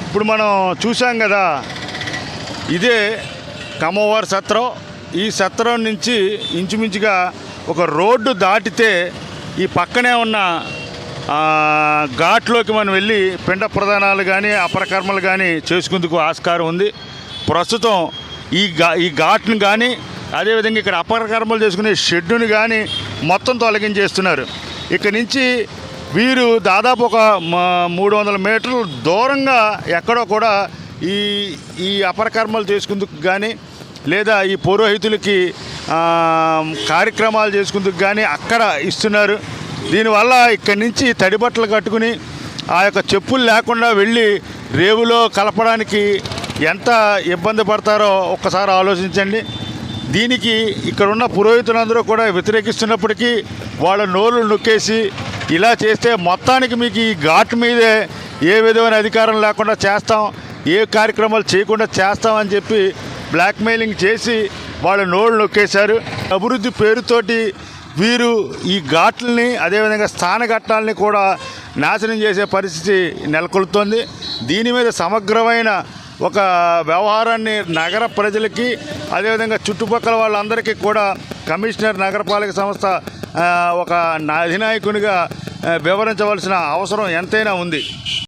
ఇప్పుడు మనం చూసాం కదా, ఇదే కమ్మవారి సత్రం. ఈ సత్రం నుంచి ఇంచుమించుగా ఒక రోడ్డు దాటితే ఈ పక్కనే ఉన్న ఘాట్లోకి మనం వెళ్ళి పిండ ప్రదానాలు కానీ అపరకర్మలు కానీ చేసుకుందుకు ఆస్కారం ఉంది. ప్రస్తుతం ఈ ఘాట్ను కానీ అదేవిధంగా ఇక్కడ అపరకర్మలు చేసుకునే షెడ్డును కానీ మొత్తం తొలగించేస్తున్నారు. ఇక్కడ నుంచి వీరు దాదాపు ఒక 300 మీటర్లు దూరంగా ఎక్కడో కూడా ఈ అపరకర్మలు చేసుకుందుకు కానీ లేదా ఈ పురోహితులకి కార్యక్రమాలు చేసుకుందుకు కానీ అక్కడ ఇస్తున్నారు. దీనివల్ల ఇక్కడి నుంచి తడిబట్టలు కట్టుకుని ఆ యొక్క చెప్పులు లేకుండా వెళ్ళి రేవులో కలపడానికి ఎంత ఇబ్బంది పడతారో ఒక్కసారి ఆలోచించండి. దీనికి ఇక్కడున్న పురోహితులందరూ కూడా వ్యతిరేకిస్తున్నప్పటికీ వాళ్ళ నోళ్ళు నొక్కేసి ఇలా చేస్తే మొత్తానికి మీకు ఈ ఘాట్ మీదే ఏ విధమైన అధికారం లేకుండా చేస్తాం, ఏ కార్యక్రమాలు చేయకుండా చేస్తామని చెప్పి బ్లాక్మెయిలింగ్ చేసి వాళ్ళ నోళ్ళు నొక్కేశారు. అభివృద్ధి పేరుతోటి వీరు ఈ ఘాట్లని అదేవిధంగా స్థానఘట్టాలని కూడా నాశనం చేసే పరిస్థితి నెలకొల్తోంది. దీని మీద సమగ్రమైన ఒక వ్యవహారాన్ని నగర ప్రజలకి అదేవిధంగా చుట్టుపక్కల వాళ్ళందరికీ కూడా కమిషనర్ నగరపాలక సంస్థ ఒక అధినాయకునిగా వివరించవలసిన అవసరం ఎంతైనా ఉంది.